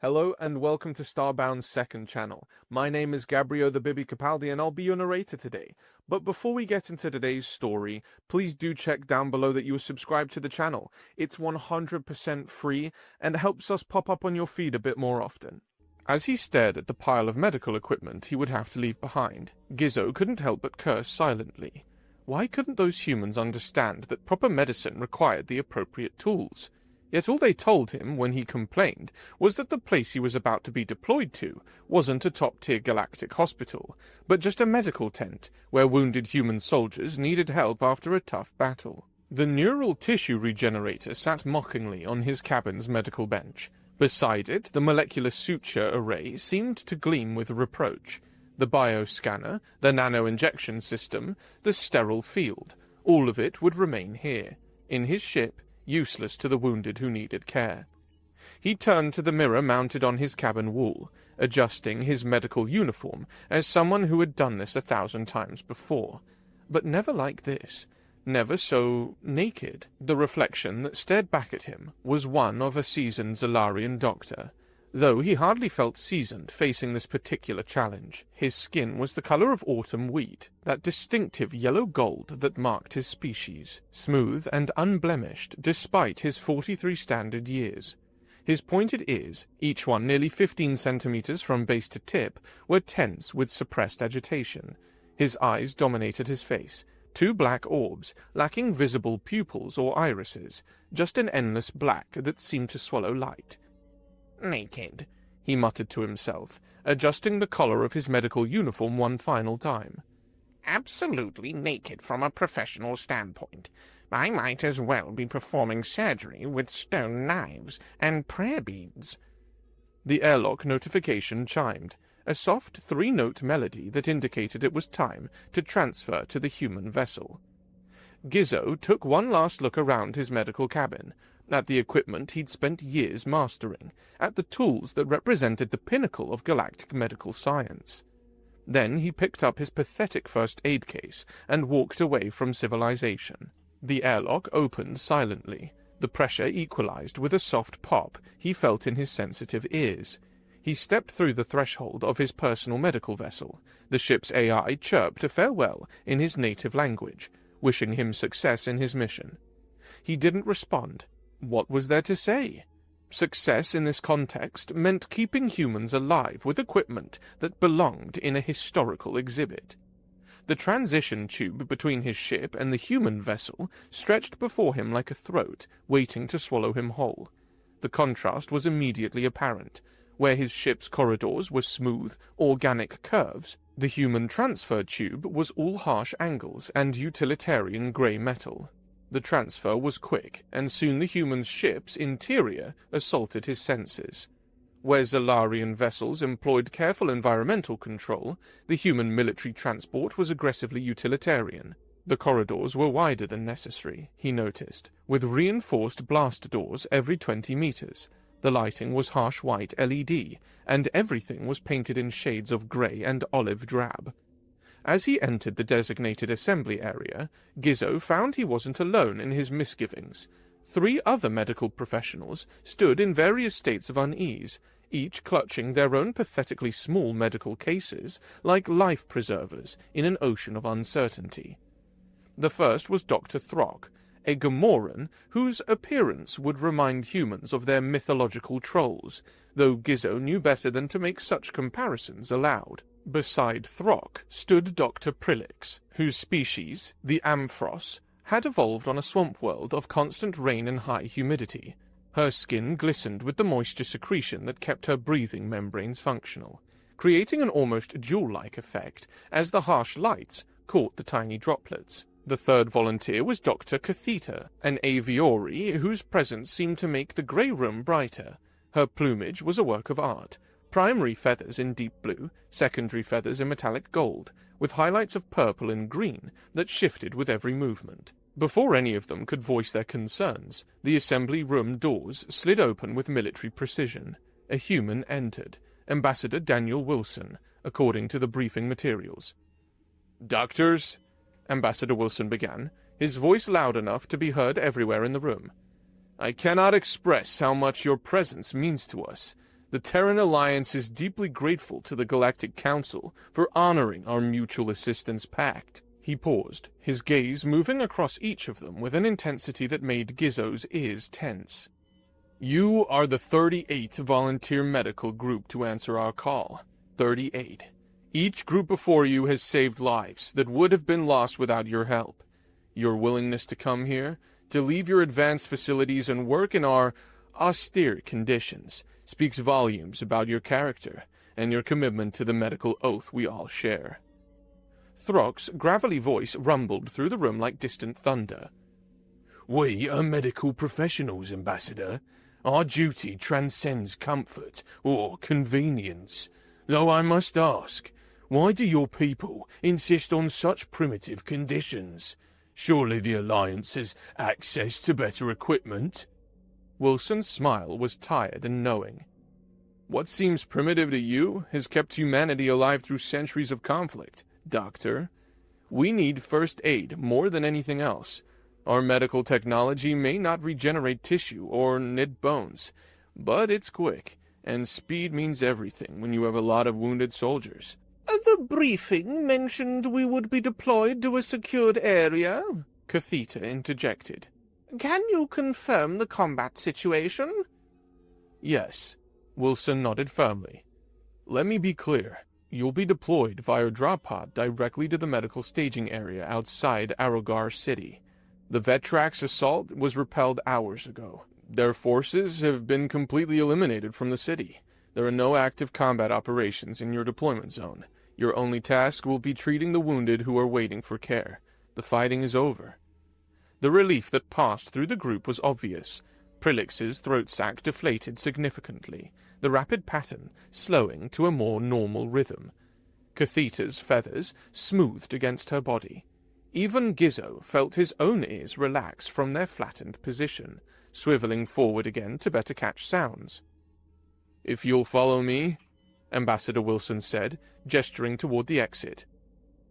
Hello and welcome to Starbound's second channel. My name is Gabriel the Bibi Capaldi and I'll be your narrator today. But before we get into today's story, please do check down below that you are subscribed to the channel. It's 100% free and helps us pop up on your feed a bit more often. As he stared at the pile of medical equipment he would have to leave behind, Gizo couldn't help but curse silently. Why couldn't those humans understand that proper medicine required the appropriate tools? Yet all they told him when he complained was that the place he was about to be deployed to wasn't a top-tier galactic hospital, but just a medical tent where wounded human soldiers needed help after a tough battle. The neural tissue regenerator sat mockingly on his cabin's medical bench. Beside it, the molecular suture array seemed to gleam with reproach. The bioscanner, the nano-injection system, the sterile field, all of it would remain here, in his ship, useless to the wounded who needed care. He turned to the mirror mounted on his cabin wall, adjusting his medical uniform as someone who had done this 1,000 times before. But never like this. Never so naked. The reflection that stared back at him was one of a seasoned Zalarian doctor, though he hardly felt seasoned facing this particular challenge. His skin was the color of autumn wheat, that distinctive yellow gold that marked his species, smooth and unblemished despite his 43 standard years. His pointed ears, each one nearly 15 centimeters from base to tip, were tense with suppressed agitation. His eyes dominated his face, two black orbs, lacking visible pupils or irises, just an endless black that seemed to swallow light. "Naked," he muttered to himself, adjusting the collar of his medical uniform one final time. "Absolutely naked from a professional standpoint. I might as well be performing surgery with stone knives and prayer beads." The airlock notification chimed, a soft three-note melody that indicated it was time to transfer to the human vessel. Gizo took one last look around his medical cabin, at the equipment he'd spent years mastering, at the tools that represented the pinnacle of galactic medical science. Then he picked up his pathetic first aid case and walked away from civilization. The airlock opened silently. The pressure equalized with a soft pop he felt in his sensitive ears. He stepped through the threshold of his personal medical vessel. The ship's AI chirped a farewell in his native language, wishing him success in his mission. He didn't respond. What was there to say? Success in this context meant keeping humans alive with equipment that belonged in a historical exhibit. The transition tube between his ship and the human vessel stretched before him like a throat, waiting to swallow him whole. The contrast was immediately apparent. Where his ship's corridors were smooth, organic curves, the human transfer tube was all harsh angles and utilitarian grey metal. The transfer was quick, and soon the human's ship's interior assaulted his senses. Where Zalarian vessels employed careful environmental control, the human military transport was aggressively utilitarian. The corridors were wider than necessary, he noticed, with reinforced blast doors every 20 meters. The lighting was harsh white LED, and everything was painted in shades of grey and olive drab. As he entered the designated assembly area, Gizo found he wasn't alone in his misgivings. 3 other medical professionals stood in various states of unease, each clutching their own pathetically small medical cases like life preservers in an ocean of uncertainty. The first was Dr. Throck, a Gamoran whose appearance would remind humans of their mythological trolls, though Gizo knew better than to make such comparisons aloud. Beside Throck stood Dr. Prilix, whose species, the Amphros, had evolved on a swamp world of constant rain and high humidity. Her skin glistened with the moisture secretion that kept her breathing membranes functional, creating an almost jewel-like effect as the harsh lights caught the tiny droplets. The third volunteer was Dr. Catheta, an aviary whose presence seemed to make the grey room brighter. Her plumage was a work of art, primary feathers in deep blue, secondary feathers in metallic gold, with highlights of purple and green that shifted with every movement. Before any of them could voice their concerns, the assembly room doors slid open with military precision. A human entered, Ambassador Daniel Wilson, according to the briefing materials. "Doctors," Ambassador Wilson began, his voice loud enough to be heard everywhere in the room, "I cannot express how much your presence means to us. The Terran Alliance is deeply grateful to the Galactic Council for honoring our mutual assistance pact." He paused, his gaze moving across each of them with an intensity that made Gizo's ears tense. "You are the 38th volunteer medical group to answer our call. 38. Each group before you has saved lives that would have been lost without your help. Your willingness to come here, to leave your advanced facilities and work in our austere conditions, speaks volumes about your character and your commitment to the medical oath we all share." Throck's gravelly voice rumbled through the room like distant thunder. "We are medical professionals, Ambassador. Our duty transcends comfort or convenience. Though I must ask, why do your people insist on such primitive conditions? Surely the Alliance has access to better equipment?" Wilson's smile was tired and knowing. "What seems primitive to you has kept humanity alive through centuries of conflict, Doctor. We need first aid more than anything else. Our medical technology may not regenerate tissue or knit bones, but it's quick, and speed means everything when you have a lot of wounded soldiers." "The briefing mentioned we would be deployed to a secured area," Catheta interjected. "Can you confirm the combat situation?" "Yes," Wilson nodded firmly. "Let me be clear. You'll be deployed via drop pod directly to the medical staging area outside Arrogor City. The Vetrax assault was repelled hours ago. Their forces have been completely eliminated from the city. There are no active combat operations in your deployment zone. Your only task will be treating the wounded who are waiting for care. The fighting is over." The relief that passed through the group was obvious. Prilix's throat sac deflated significantly, the rapid pattern slowing to a more normal rhythm. Catheta's feathers smoothed against her body. Even Gizo felt his own ears relax from their flattened position, swiveling forward again to better catch sounds. "If you'll follow me," Ambassador Wilson said, gesturing toward the exit,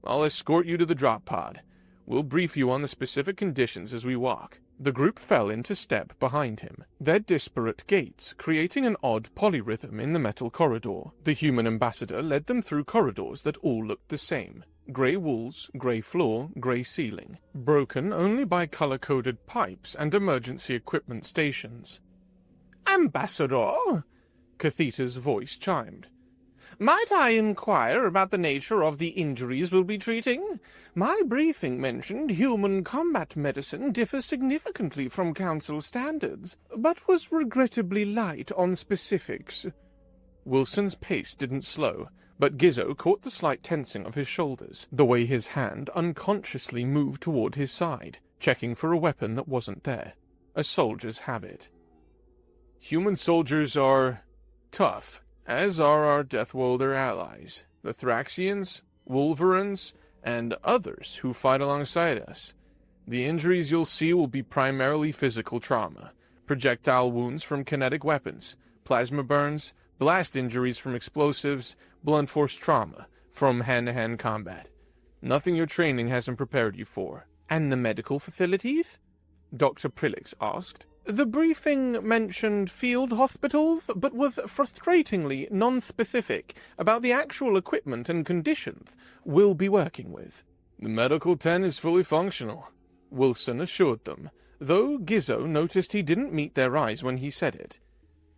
"I'll escort you to the drop pod. We'll brief you on the specific conditions as we walk." The group fell into step behind him, their disparate gaits creating an odd polyrhythm in the metal corridor. The human ambassador led them through corridors that all looked the same. Grey walls, grey floor, grey ceiling, broken only by color-coded pipes and emergency equipment stations. "Ambassador," Catheta's voice chimed, "might I inquire about the nature of the injuries we'll be treating? My briefing mentioned human combat medicine differs significantly from Council standards, but was regrettably light on specifics." Wilson's pace didn't slow, but Gizo caught the slight tensing of his shoulders, the way his hand unconsciously moved toward his side, checking for a weapon that wasn't there. A soldier's habit. "Human soldiers are tough, as are our Deathwolder allies, the Thraxians, Wolverines, and others who fight alongside us. The injuries you'll see will be primarily physical trauma, projectile wounds from kinetic weapons, plasma burns, blast injuries from explosives, blunt force trauma from hand-to-hand combat. Nothing your training hasn't prepared you for." "And the medical facilities?" Dr. Prilix asked. "The briefing mentioned field hospitals, but was frustratingly non-specific about the actual equipment and conditions we'll be working with." "The medical tent is fully functional," Wilson assured them, though Gizo noticed he didn't meet their eyes when he said it.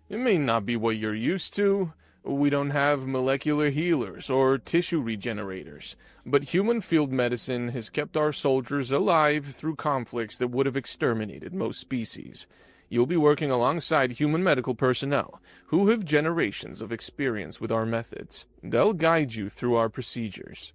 "It may not be what you're used to. We don't have molecular healers or tissue regenerators, but human field medicine has kept our soldiers alive through conflicts that would have exterminated most species. You'll be working alongside human medical personnel who have generations of experience with our methods. They'll guide you through our procedures."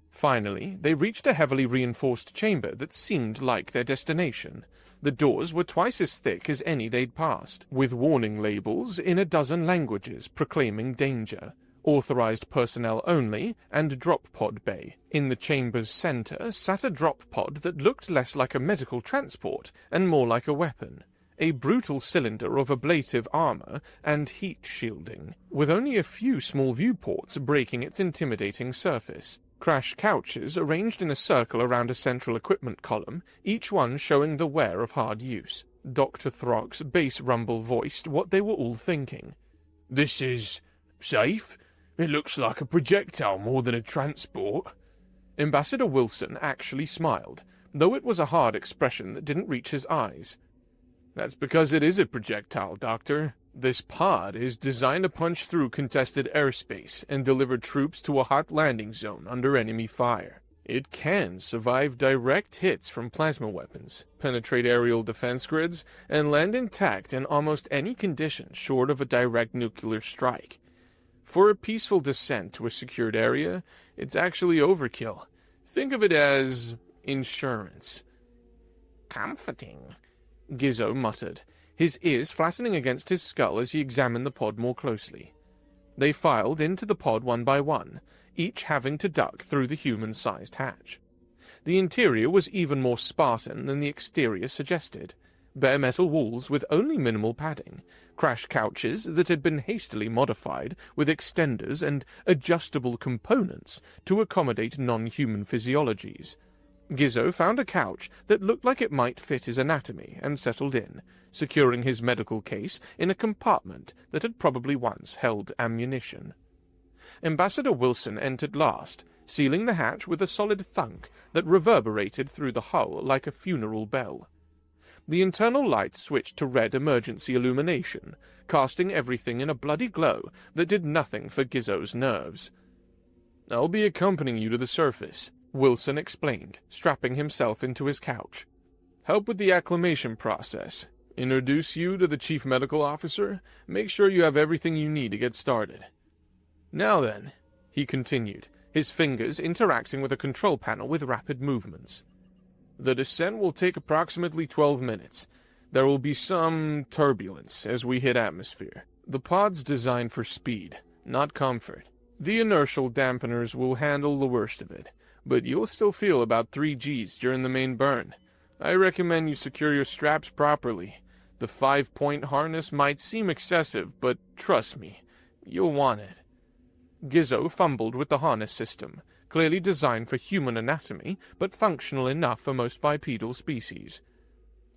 Finally, they reached a heavily reinforced chamber that seemed like their destination. The doors were twice as thick as any they'd passed, with warning labels in a dozen languages proclaiming danger. Authorized personnel only, and drop pod bay. In the chamber's center sat a drop pod that looked less like a medical transport and more like a weapon. A brutal cylinder of ablative armor and heat shielding, with only a few small viewports breaking its intimidating surface. Crash couches arranged in a circle around a central equipment column, each one showing the wear of hard use. Dr. Throck's bass rumble voiced what they were all thinking. This is safe? It looks like a projectile more than a transport. Ambassador Wilson actually smiled, though it was a hard expression that didn't reach his eyes. That's because it is a projectile, Doctor. This pod is designed to punch through contested airspace and deliver troops to a hot landing zone under enemy fire. It can survive direct hits from plasma weapons, penetrate aerial defense grids, and land intact in almost any condition short of a direct nuclear strike. For a peaceful descent to a secured area, it's actually overkill. Think of it as insurance. Comforting, Gizo muttered, his ears flattening against his skull as he examined the pod more closely. They filed into the pod one by one, each having to duck through the human-sized hatch. The interior was even more Spartan than the exterior suggested. Bare metal walls with only minimal padding, crash couches that had been hastily modified with extenders and adjustable components to accommodate non-human physiologies. Gizo found a couch that looked like it might fit his anatomy and settled in, securing his medical case in a compartment that had probably once held ammunition. Ambassador Wilson entered last, sealing the hatch with a solid thunk that reverberated through the hull like a funeral bell. The internal lights switched to red emergency illumination, casting everything in a bloody glow that did nothing for Gizo's nerves. "I'll be accompanying you to the surface," Wilson explained, strapping himself into his couch. "Help with the acclimation process. Introduce you to the chief medical officer. Make sure you have everything you need to get started. Now then," he continued, his fingers interacting with a control panel with rapid movements. "The descent will take approximately 12 minutes. There will be some turbulence as we hit atmosphere. The pod's designed for speed, not comfort. The inertial dampeners will handle the worst of it, but you'll still feel about 3 Gs during the main burn. I recommend you secure your straps properly. The 5-point harness might seem excessive, but trust me, you'll want it." Gizo fumbled with the harness system, clearly designed for human anatomy, but functional enough for most bipedal species.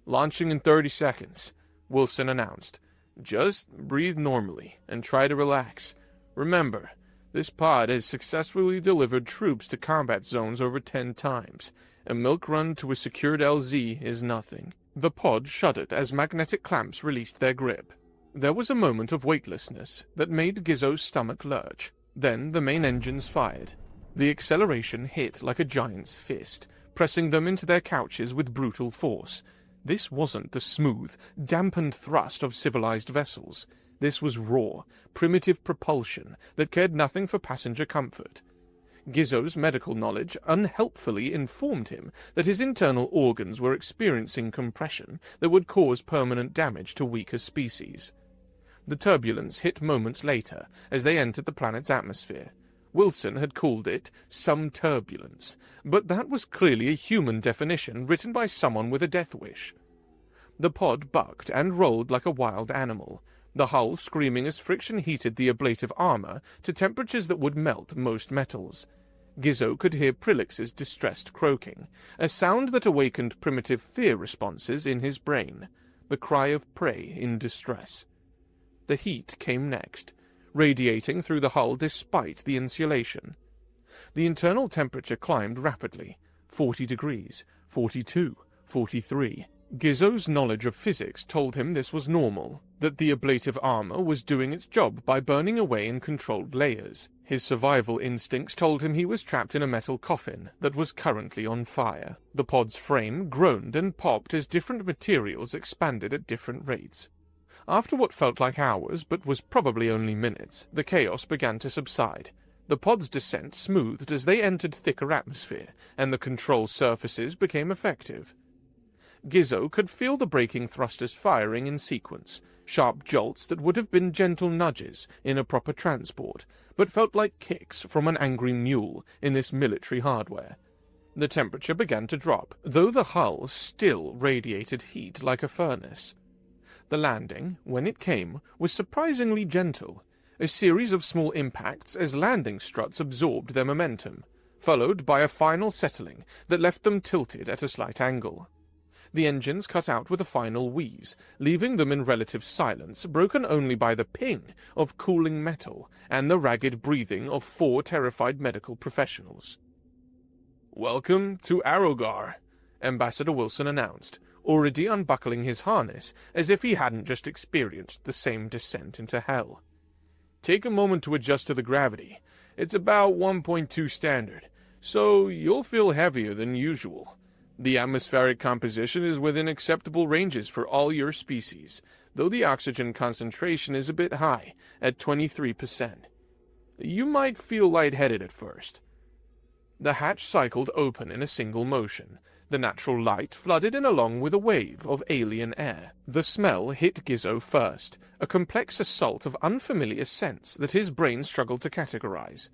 "Launching in 30 seconds, Wilson announced. "Just breathe normally and try to relax. Remember, this pod has successfully delivered troops to combat zones over 10 times. A milk run to a secured LZ is nothing." The pod shuddered as magnetic clamps released their grip. There was a moment of weightlessness that made Gizo's stomach lurch. Then the main engines fired. The acceleration hit like a giant's fist, pressing them into their couches with brutal force. This wasn't the smooth, dampened thrust of civilized vessels. This was raw, primitive propulsion that cared nothing for passenger comfort. Gizo's medical knowledge unhelpfully informed him that his internal organs were experiencing compression that would cause permanent damage to weaker species. The turbulence hit moments later as they entered the planet's atmosphere. Wilson had called it some turbulence, but that was clearly a human definition written by someone with a death wish. The pod bucked and rolled like a wild animal, the hull screaming as friction heated the ablative armor to temperatures that would melt most metals. Gizo could hear Prelix's distressed croaking, a sound that awakened primitive fear responses in his brain, the cry of prey in distress. The heat came next, radiating through the hull despite the insulation. The internal temperature climbed rapidly, 40 degrees, 42, 43. Gizo's knowledge of physics told him this was normal, that the ablative armor was doing its job by burning away in controlled layers. His survival instincts told him he was trapped in a metal coffin that was currently on fire. The pod's frame groaned and popped as different materials expanded at different rates. After what felt like hours, but was probably only minutes, the chaos began to subside. The pod's descent smoothed as they entered thicker atmosphere, and the control surfaces became effective. Gizo could feel the braking thrusters firing in sequence, sharp jolts that would have been gentle nudges in a proper transport, but felt like kicks from an angry mule in this military hardware. The temperature began to drop, though the hull still radiated heat like a furnace. The landing, when it came, was surprisingly gentle, a series of small impacts as landing struts absorbed their momentum, followed by a final settling that left them tilted at a slight angle. the engines cut out with a final wheeze, leaving them in relative silence, broken only by the ping of cooling metal and the ragged breathing of 4 terrified medical professionals. "Welcome to Arrogor," Ambassador Wilson announced, already unbuckling his harness as if he hadn't just experienced the same descent into hell. "Take a moment to adjust to the gravity. It's about 1.2 standard, so you'll feel heavier than usual. The atmospheric composition is within acceptable ranges for all your species, though the oxygen concentration is a bit high, at 23%. You might feel lightheaded at first." The hatch cycled open in a single motion. The natural light flooded in along with a wave of alien air. The smell hit Gizo first, a complex assault of unfamiliar scents that his brain struggled to categorize.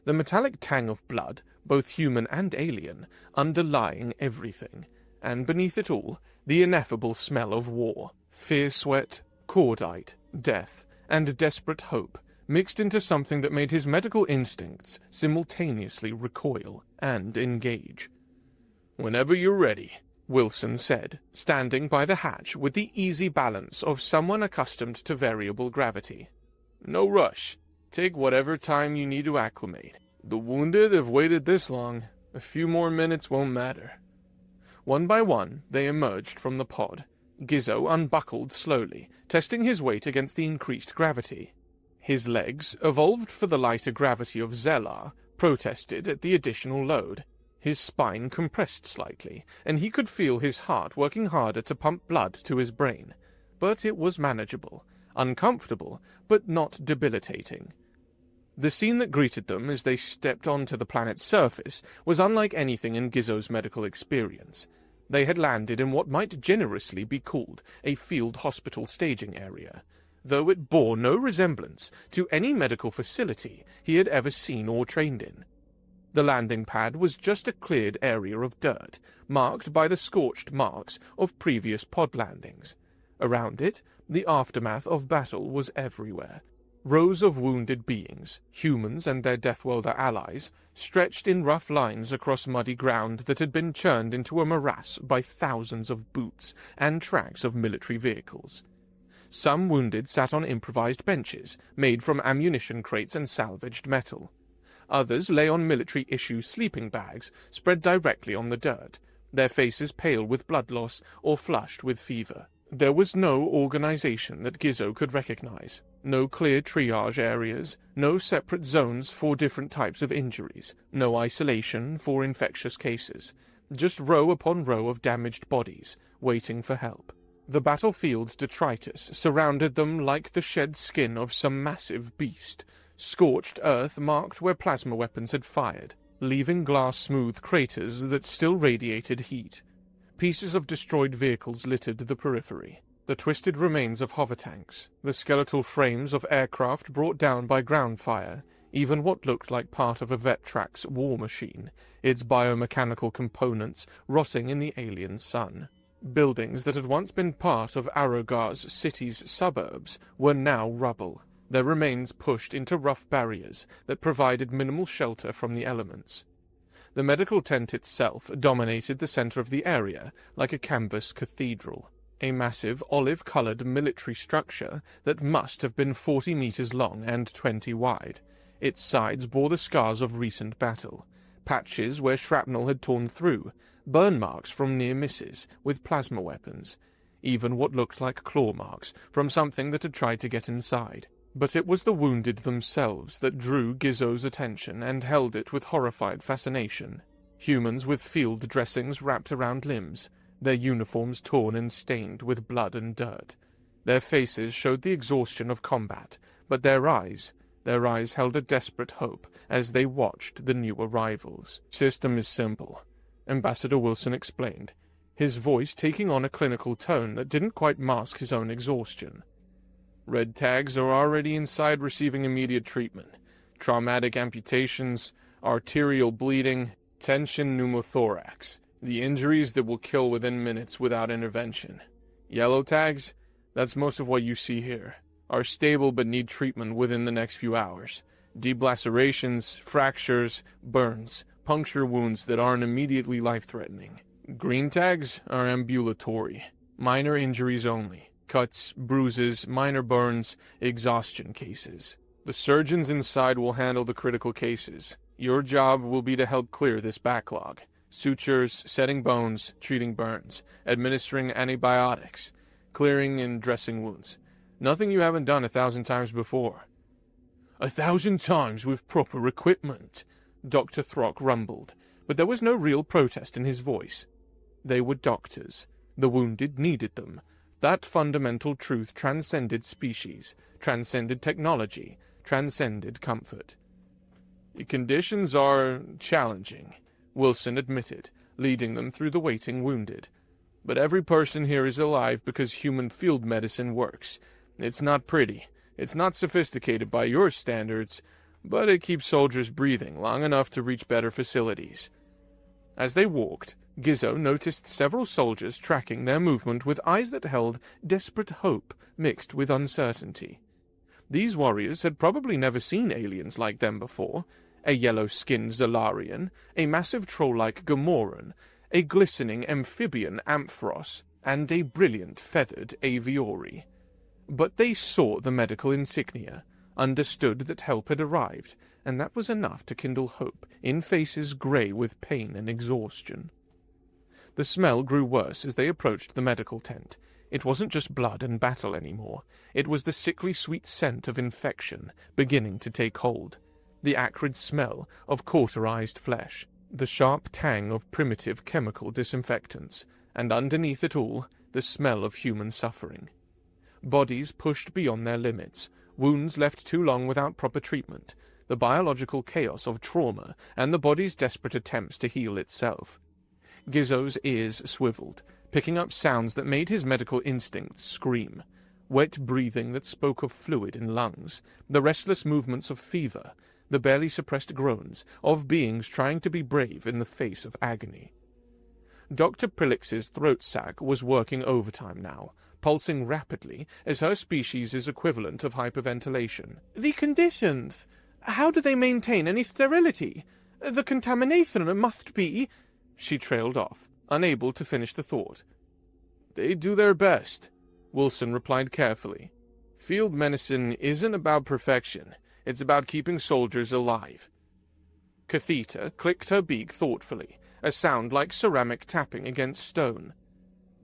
The metallic tang of blood, both human and alien, underlying everything, and beneath it all, the ineffable smell of war. Fear sweat, cordite, death, and desperate hope mixed into something that made his medical instincts simultaneously recoil and engage. "Whenever you're ready," Wilson said, standing by the hatch with the easy balance of someone accustomed to variable gravity. "No rush. Take whatever time you need to acclimate. The wounded have waited this long. A few more minutes won't matter." One by one, they emerged from the pod. Gizo unbuckled slowly, testing his weight against the increased gravity. His legs, evolved for the lighter gravity of Zellar, protested at the additional load. His spine compressed slightly, and he could feel his heart working harder to pump blood to his brain. But it was manageable, uncomfortable, but not debilitating. The scene that greeted them as they stepped onto the planet's surface was unlike anything in Gizo's medical experience. They had landed in what might generously be called a field hospital staging area, though it bore no resemblance to any medical facility he had ever seen or trained in. The landing pad was just a cleared area of dirt, marked by the scorched marks of previous pod landings. Around it, the aftermath of battle was everywhere. Rows of wounded beings, humans and their Death Welder allies, stretched in rough lines across muddy ground that had been churned into a morass by thousands of boots and tracks of military vehicles. Some wounded sat on improvised benches, made from ammunition crates and salvaged metal. Others lay on military-issue sleeping bags, spread directly on the dirt, their faces pale with blood loss or flushed with fever. There was no organization that Gizo could recognize, no clear triage areas, no separate zones for different types of injuries, no isolation for infectious cases, just row upon row of damaged bodies, waiting for help. The battlefield's detritus surrounded them like the shed skin of some massive beast. Scorched earth marked where plasma weapons had fired, leaving glass-smooth craters that still radiated heat. Pieces of destroyed vehicles littered the periphery. The twisted remains of hover tanks, the skeletal frames of aircraft brought down by ground fire, even what looked like part of a Vetrax war machine, its biomechanical components rotting in the alien sun. Buildings that had once been part of Arrogor's city's suburbs were now rubble, their remains pushed into rough barriers that provided minimal shelter from the elements. The medical tent itself dominated the center of the area like a canvas cathedral, a massive olive-colored military structure that must have been 40 meters long and 20 wide. Its sides bore the scars of recent battle, patches where shrapnel had torn through, burn marks from near misses with plasma weapons, even what looked like claw marks from something that had tried to get inside. But it was the wounded themselves that drew Gizo's attention and held it with horrified fascination. Humans with field dressings wrapped around limbs, their uniforms torn and stained with blood and dirt. Their faces showed the exhaustion of combat, but their eyes held a desperate hope as they watched the new arrivals. "System is simple," Ambassador Wilson explained, his voice taking on a clinical tone that didn't quite mask his own exhaustion. "Red tags are already inside receiving immediate treatment. Traumatic amputations, arterial bleeding, tension pneumothorax, the injuries that will kill within minutes without intervention. Yellow tags, that's most of what you see here, are stable but need treatment within the next few hours. Deep lacerations, fractures, burns, puncture wounds that aren't immediately life-threatening. Green tags are ambulatory. Minor injuries only. Cuts, bruises, minor burns, exhaustion cases. The surgeons inside will handle the critical cases. Your job will be to help clear this backlog. Sutures, setting bones, treating burns, administering antibiotics, clearing and dressing wounds. Nothing you haven't done 1,000 times before. 1,000 times with proper equipment, Dr. Throck rumbled, but there was no real protest in his voice. They were doctors. The wounded needed them. That fundamental truth transcended species, transcended technology, transcended comfort. The conditions are challenging, Wilson admitted, leading them through the waiting wounded. But every person here is alive because human field medicine works. It's not pretty. It's not sophisticated by your standards, but it keeps soldiers breathing long enough to reach better facilities. As they walked, Gizo noticed several soldiers tracking their movement with eyes that held desperate hope mixed with uncertainty. These warriors had probably never seen aliens like them before. A yellow-skinned Zalarian, a massive troll-like Gamoran, a glistening amphibian Amphros, and a brilliant feathered aviori. But they saw the medical insignia, understood that help had arrived, and that was enough to kindle hope in faces grey with pain and exhaustion. The smell grew worse as they approached the medical tent. It wasn't just blood and battle anymore. It was the sickly sweet scent of infection beginning to take hold. The acrid smell of cauterized flesh. The sharp tang of primitive chemical disinfectants. And underneath it all, the smell of human suffering. Bodies pushed beyond their limits. Wounds left too long without proper treatment. The biological chaos of trauma and the body's desperate attempts to heal itself. Gizo's ears swiveled, picking up sounds that made his medical instincts scream. Wet breathing that spoke of fluid in lungs, the restless movements of fever, the barely suppressed groans of beings trying to be brave in the face of agony. Dr. Prillix's throat sac was working overtime now, pulsing rapidly as her species' equivalent of hyperventilation. The conditions. How do they maintain any sterility? The contamination must be... She trailed off, unable to finish the thought. They do their best, Wilson replied carefully. Field medicine isn't about perfection. It's about keeping soldiers alive. Catheta clicked her beak thoughtfully, a sound like ceramic tapping against stone.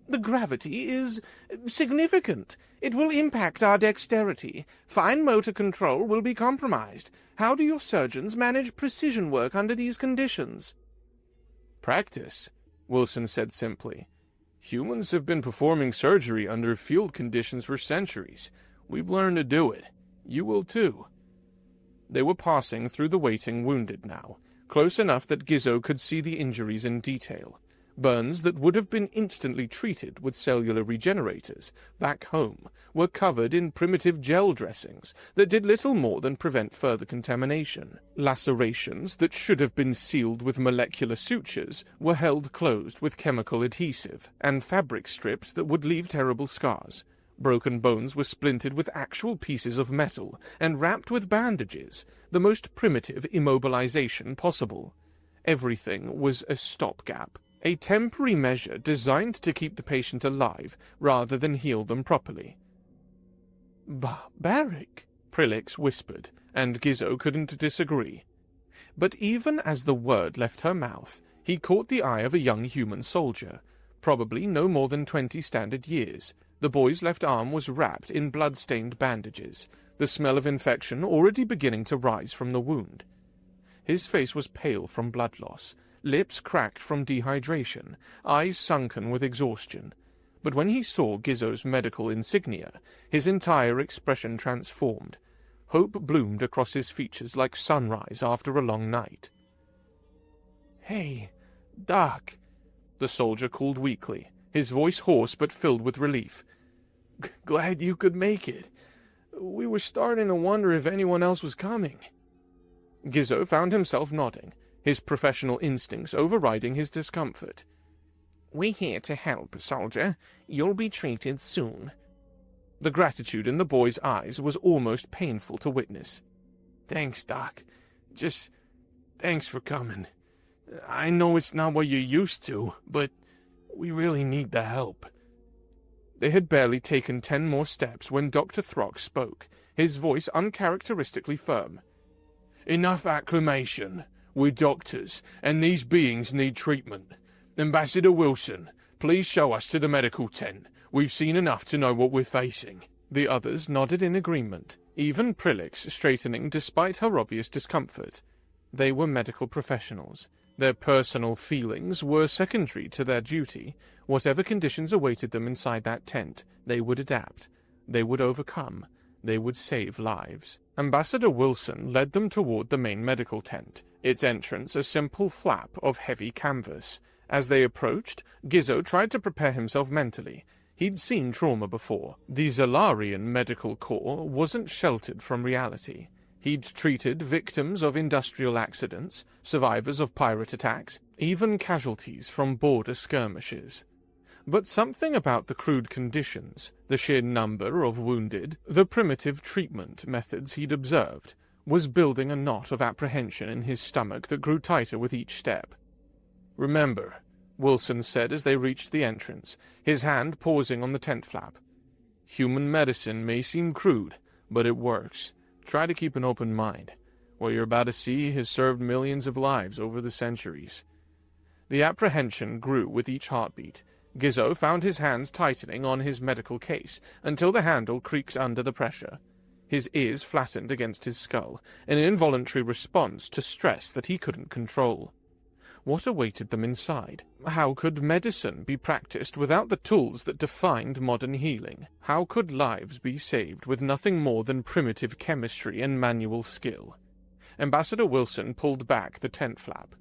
The gravity is significant. It will impact our dexterity. Fine motor control will be compromised. How do your surgeons manage precision work under these conditions? Practice, Wilson said simply. Humans have been performing surgery under field conditions for centuries. We've learned to do it. You will too. They were passing through the waiting wounded now, close enough that Gizo could see the injuries in detail. Burns that would have been instantly treated with cellular regenerators back home were covered in primitive gel dressings that did little more than prevent further contamination. Lacerations that should have been sealed with molecular sutures were held closed with chemical adhesive, and fabric strips that would leave terrible scars. Broken bones were splintered with actual pieces of metal and wrapped with bandages, the most primitive immobilization possible. Everything was a stopgap. A temporary measure designed to keep the patient alive rather than heal them properly. Barbaric, Prillix whispered, and Gizo couldn't disagree. But even as the word left her mouth, he caught the eye of a young human soldier, probably no more than 20 standard years. The boy's left arm was wrapped in blood-stained bandages, the smell of infection already beginning to rise from the wound. His face was pale from blood loss, lips cracked from dehydration, eyes sunken with exhaustion. But when he saw Gizo's medical insignia, his entire expression transformed. Hope bloomed across his features like sunrise after a long night. "Hey, Doc," the soldier called weakly, his voice hoarse but filled with relief. "Glad you could make it. We were starting to wonder if anyone else was coming." Gizo found himself nodding, his professional instincts overriding his discomfort. "We're here to help, soldier. You'll be treated soon." The gratitude in the boy's eyes was almost painful to witness. "Thanks, Doc. Just thanks for coming. I know it's not what you're used to, but We really need the help. They had barely taken 10 more steps when Dr. Throck spoke, his voice uncharacteristically firm. Enough acclamation. We're doctors, and these beings need treatment. Ambassador Wilson, please show us to the medical tent. We've seen enough to know what we're facing. The others nodded in agreement, even Prilix straightening despite her obvious discomfort. They were medical professionals. Their personal feelings were secondary to their duty. Whatever conditions awaited them inside that tent, they would adapt. They would overcome. They would save lives. Ambassador Wilson led them toward the main medical tent, its entrance a simple flap of heavy canvas. As they approached, Gizo tried to prepare himself mentally. He'd seen trauma before. The Zalarian medical corps wasn't sheltered from reality. He'd treated victims of industrial accidents, survivors of pirate attacks, even casualties from border skirmishes. But something about the crude conditions, the sheer number of wounded, the primitive treatment methods he'd observed, was building a knot of apprehension in his stomach that grew tighter with each step. "Remember," Wilson said as they reached the entrance, his hand pausing on the tent flap. "Human medicine may seem crude, but it works. Try to keep an open mind. What you're about to see has served millions of lives over the centuries." The apprehension grew with each heartbeat. Gizo found his hands tightening on his medical case until the handle creaked under the pressure. His ears flattened against his skull, an involuntary response to stress that he couldn't control. What awaited them inside? How could medicine be practiced without the tools that defined modern healing? How could lives be saved with nothing more than primitive chemistry and manual skill? Ambassador Wilson pulled back the tent flap.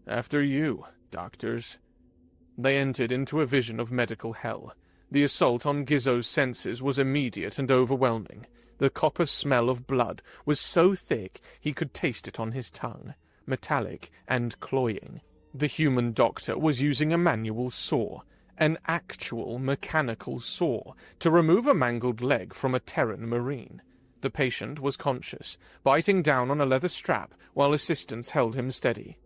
"After you, doctors." They entered into a vision of medical hell. The assault on Gizo's senses was immediate and overwhelming. The copper smell of blood was so thick he could taste it on his tongue, metallic and cloying. The human doctor was using a manual saw, an actual mechanical saw, to remove a mangled leg from a Terran Marine. The patient was conscious, biting down on a leather strap while assistants held him steady.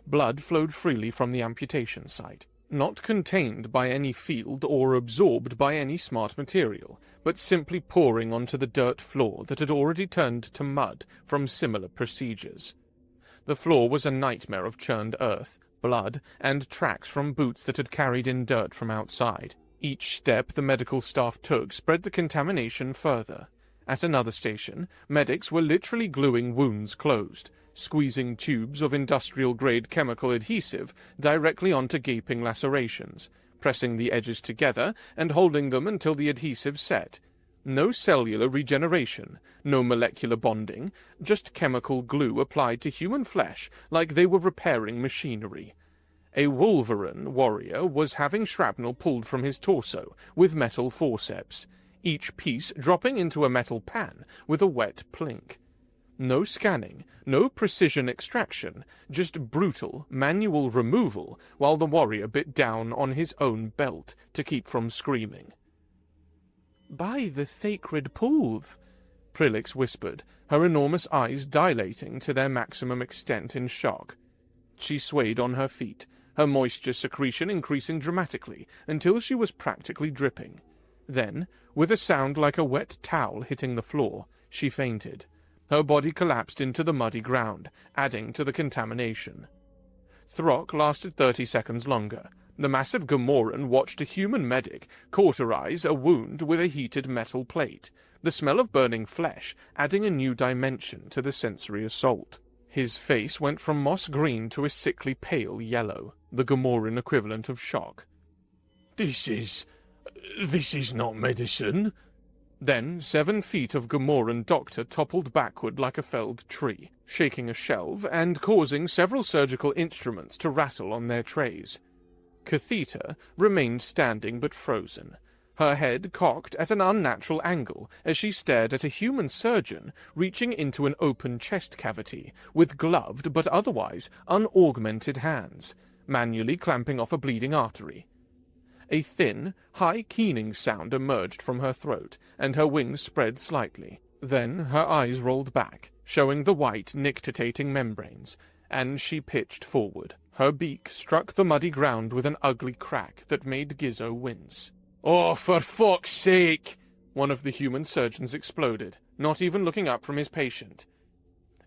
Blood flowed freely from the amputation site, not contained by any field or absorbed by any smart material, but simply pouring onto the dirt floor that had already turned to mud from similar procedures. The floor was a nightmare of churned earth, blood, and tracks from boots that had carried in dirt from outside. Each step the medical staff took spread the contamination further. At another station, medics were literally gluing wounds closed, squeezing tubes of industrial-grade chemical adhesive directly onto gaping lacerations, pressing the edges together and holding them until the adhesive set. No cellular regeneration, no molecular bonding, just chemical glue applied to human flesh like they were repairing machinery. A Wolverine warrior was having shrapnel pulled from his torso with metal forceps, each piece dropping into a metal pan with a wet plink. No scanning, no precision extraction, just brutal, manual removal while the warrior bit down on his own belt to keep from screaming. "By the sacred pools," Prilix whispered, her enormous eyes dilating to their maximum extent in shock. She swayed on her feet, her moisture secretion increasing dramatically until she was practically dripping. Then, with a sound like a wet towel hitting the floor, she fainted. Her body collapsed into the muddy ground, adding to the contamination. Throck lasted 30 seconds longer. The massive Gamoran watched a human medic cauterize a wound with a heated metal plate, the smell of burning flesh adding a new dimension to the sensory assault. His face went from moss green to a sickly pale yellow, the Gamoran equivalent of shock. This is not medicine." Then 7 feet of Gamoran doctor toppled backward like a felled tree, shaking a shelf and causing several surgical instruments to rattle on their trays. Catheta remained standing but frozen, her head cocked at an unnatural angle as she stared at a human surgeon reaching into an open chest cavity with gloved but otherwise unaugmented hands, manually clamping off a bleeding artery. A thin, high keening sound emerged from her throat, and her wings spread slightly. Then her eyes rolled back, showing the white, nictitating membranes, and she pitched forward. Her beak struck the muddy ground with an ugly crack that made Gizo wince. "Oh, for fuck's sake!" one of the human surgeons exploded, not even looking up from his patient.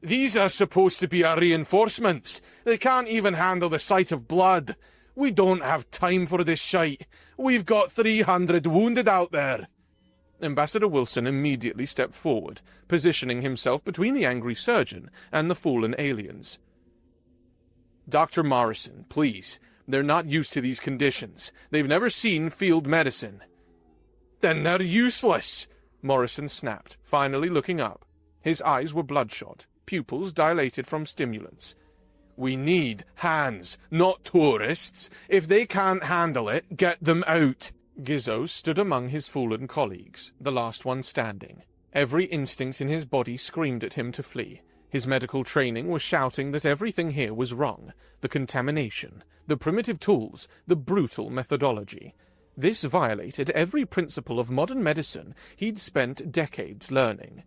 "These are supposed to be our reinforcements. They can't even handle the sight of blood. We don't have time for this shite. We've got 300 wounded out there." Ambassador Wilson immediately stepped forward, positioning himself between the angry surgeon and the fallen aliens. "Dr. Morrison, please. They're not used to these conditions. They've never seen field medicine." "Then they're useless!" Morrison snapped, finally looking up. His eyes were bloodshot, pupils dilated from stimulants. "We need hands, not tourists. If they can't handle it, get them out." Gizo stood among his fallen colleagues, the last one standing. Every instinct in his body screamed at him to flee. His medical training was shouting that everything here was wrong. The contamination, the primitive tools, the brutal methodology. This violated every principle of modern medicine he'd spent decades learning.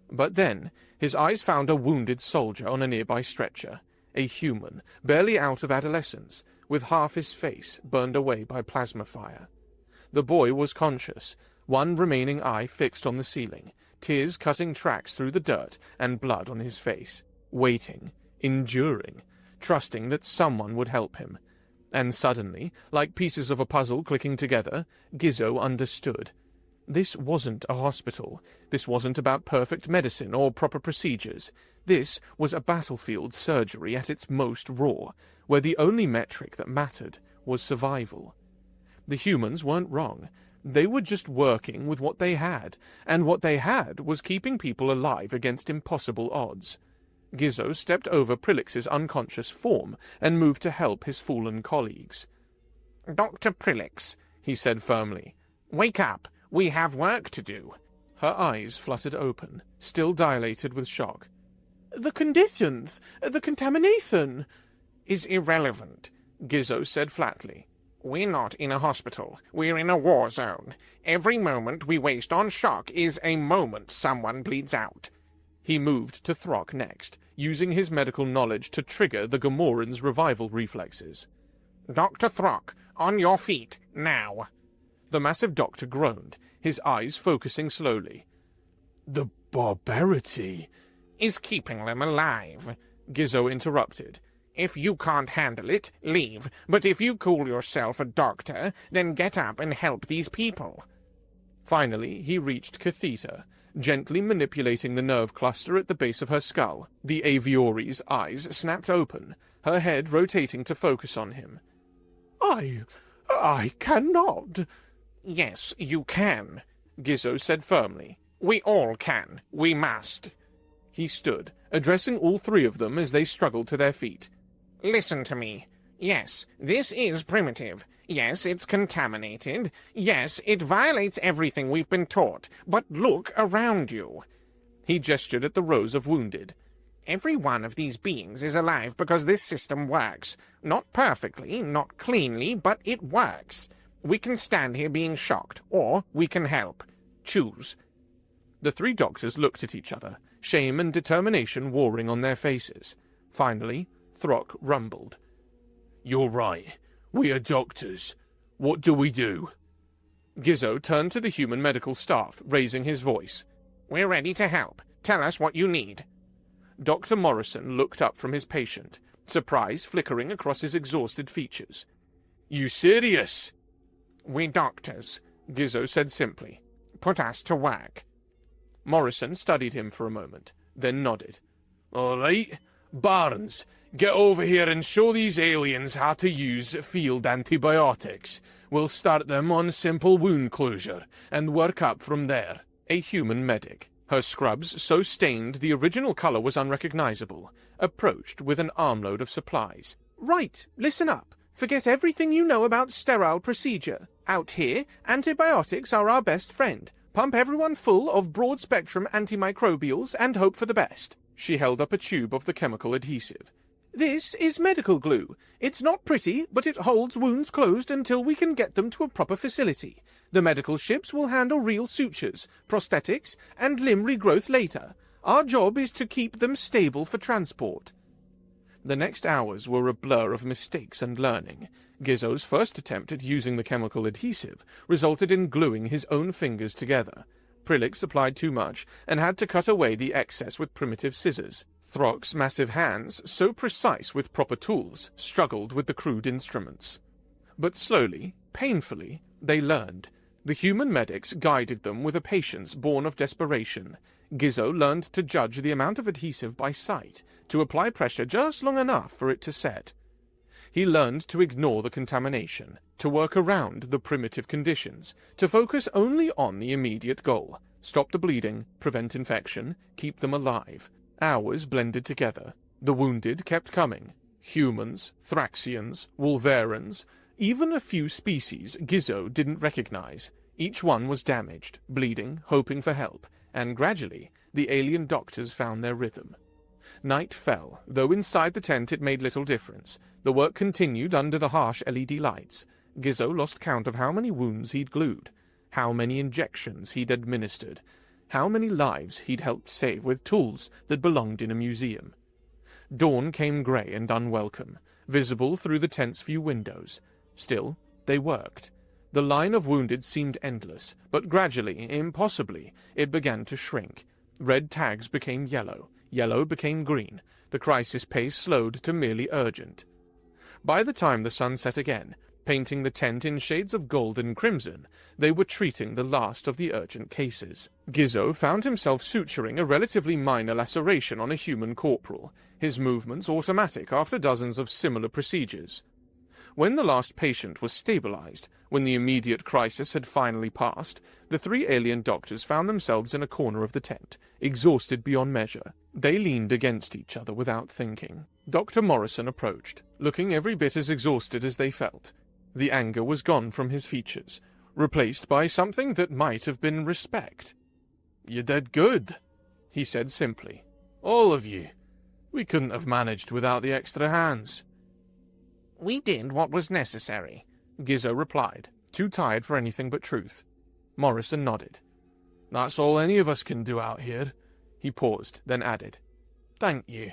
But then, his eyes found a wounded soldier on a nearby stretcher. A human, barely out of adolescence, with half his face burned away by plasma fire. The boy was conscious, one remaining eye fixed on the ceiling, tears cutting tracks through the dirt and blood on his face, waiting, enduring, trusting that someone would help him. And suddenly, like pieces of a puzzle clicking together, Gizo understood. This wasn't a hospital. This wasn't about perfect medicine or proper procedures. This was a battlefield surgery at its most raw, where the only metric that mattered was survival. The humans weren't wrong. They were just working with what they had, and what they had was keeping people alive against impossible odds. Gizo stepped over Prilix's unconscious form and moved to help his fallen colleagues. "Dr. Prilix," he said firmly, "wake up. We have work to do." Her eyes fluttered open, still dilated with shock. "The conditions, the contamination—" "Is irrelevant," Gizo said flatly. "We're not in a hospital. We're in a war zone. Every moment we waste on shock is a moment someone bleeds out." He moved to Throck next, using his medical knowledge to trigger the Gamoran's revival reflexes. "Dr. Throck, on your feet, now." The massive doctor groaned, his eyes focusing slowly. "The barbarity—" "Is keeping them alive," Gizo interrupted. "If you can't handle it, leave. But if you call yourself a doctor, then get up and help these people." Finally, he reached Catheta, gently manipulating the nerve cluster at the base of her skull. The aviori's eyes snapped open, her head rotating to focus on him. I cannot." "Yes, you can," Gizo said firmly. "We all can. We must." He stood, addressing all three of them as they struggled to their feet. "Listen to me. Yes, this is primitive. Yes, it's contaminated. Yes, it violates everything we've been taught. But look around you." He gestured at the rows of wounded. "Every one of these beings is alive because this system works. Not perfectly, not cleanly, but it works. We can stand here being shocked, or we can help. Choose." The three doctors looked at each other, shame and determination warring on their faces. Finally, Throck rumbled. "You're right. We are doctors. What do we do?" Gizo turned to the human medical staff, raising his voice. "We're ready to help. Tell us what you need." Dr. Morrison looked up from his patient, surprise flickering across his exhausted features. "You serious?" "We doctors," Gizo said simply. "Put us to work." Morrison studied him for a moment, then nodded. "All right. Barnes, get over here and show these aliens how to use field antibiotics. We'll start them on simple wound closure, and work up from there." A human medic, her scrubs so stained the original color was unrecognizable, approached with an armload of supplies. "Right, listen up. Forget everything you know about sterile procedure. Out here, antibiotics are our best friend. Pump everyone full of broad-spectrum antimicrobials and hope for the best." She held up a tube of the chemical adhesive. "This is medical glue. It's not pretty, but it holds wounds closed until we can get them to a proper facility. The medical ships will handle real sutures, prosthetics, and limb regrowth later. Our job is to keep them stable for transport." The next hours were a blur of mistakes and learning. Gizo's first attempt at using the chemical adhesive resulted in gluing his own fingers together. Prilix applied too much and had to cut away the excess with primitive scissors. Throk's massive hands, so precise with proper tools, struggled with the crude instruments. But slowly, painfully, they learned. The human medics guided them with a patience born of desperation. Gizo learned to judge the amount of adhesive by sight, to apply pressure just long enough for it to set. He learned to ignore the contamination, to work around the primitive conditions, to focus only on the immediate goal: stop the bleeding, prevent infection, keep them alive. Hours blended together. The wounded kept coming. Humans, Thraxians, Wolverines, even a few species Gizo didn't recognize. Each one was damaged, bleeding, hoping for help, and gradually the alien doctors found their rhythm. Night fell, though inside the tent it made little difference. The work continued under the harsh LED lights. Gizo lost count of how many wounds he'd glued, how many injections he'd administered, how many lives he'd helped save with tools that belonged in a museum. Dawn came grey and unwelcome, visible through the tent's few windows. Still, they worked. The line of wounded seemed endless, but gradually, impossibly, it began to shrink. Red tags became yellow, yellow became green. The crisis pace slowed to merely urgent. By the time the sun set again, painting the tent in shades of gold and crimson, they were treating the last of the urgent cases. Gizo found himself suturing a relatively minor laceration on a human corporal, his movements automatic after dozens of similar procedures. When the last patient was stabilized, when the immediate crisis had finally passed, the three alien doctors found themselves in a corner of the tent, exhausted beyond measure. They leaned against each other without thinking. Dr. Morrison approached, looking every bit as exhausted as they felt. The anger was gone from his features, replaced by something that might have been respect. "You did good," he said simply. "All of you. We couldn't have managed without the extra hands." "We did what was necessary," Gizo replied, too tired for anything but truth. Morrison nodded. "That's all any of us can do out here." He paused, then added, "Thank you."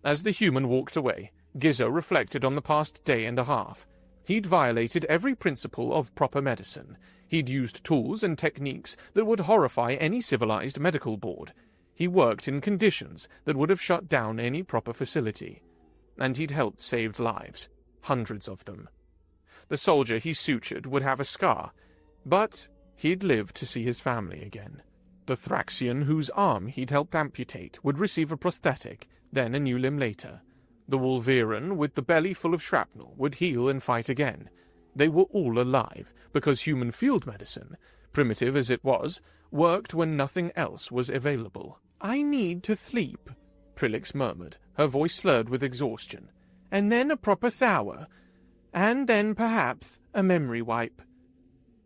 As the human walked away, Gizo reflected on the past day and a half. He'd violated every principle of proper medicine. He'd used tools and techniques that would horrify any civilized medical board. He worked in conditions that would have shut down any proper facility. And he'd helped save lives, hundreds of them. The soldier he sutured would have a scar, but he'd live to see his family again. The Thraxian whose arm he'd helped amputate would receive a prosthetic, then a new limb later. The Wolverine with the belly full of shrapnel would heal and fight again. They were all alive, because human field medicine, primitive as it was, worked when nothing else was available. "I need to sleep," Prilix murmured, her voice slurred with exhaustion. "And then a proper shower. And then, perhaps, a memory wipe."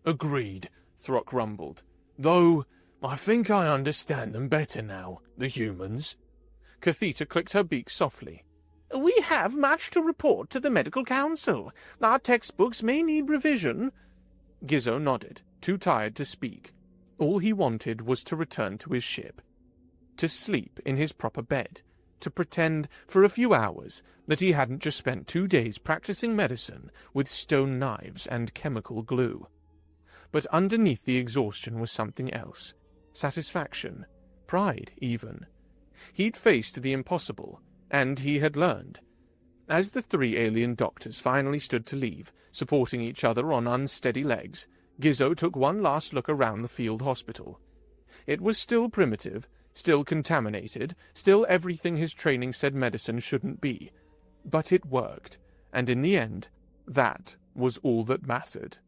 "Agreed," Throk rumbled. "Though, I think I understand them better now, the humans." Catheta clicked her beak softly. "We have much to report to the Medical Council. Our textbooks may need revision." Gizo nodded, too tired to speak. All he wanted was to return to his ship, to sleep in his proper bed, to pretend for a few hours that he hadn't just spent 2 days practicing medicine with stone knives and chemical glue. But underneath the exhaustion was something else. Satisfaction. Pride, even. He'd faced the impossible, and he had learned. As the three alien doctors finally stood to leave, supporting each other on unsteady legs, Gizo took one last look around the field hospital. It was still primitive, still contaminated, still everything his training said medicine shouldn't be. But it worked, and in the end, that was all that mattered.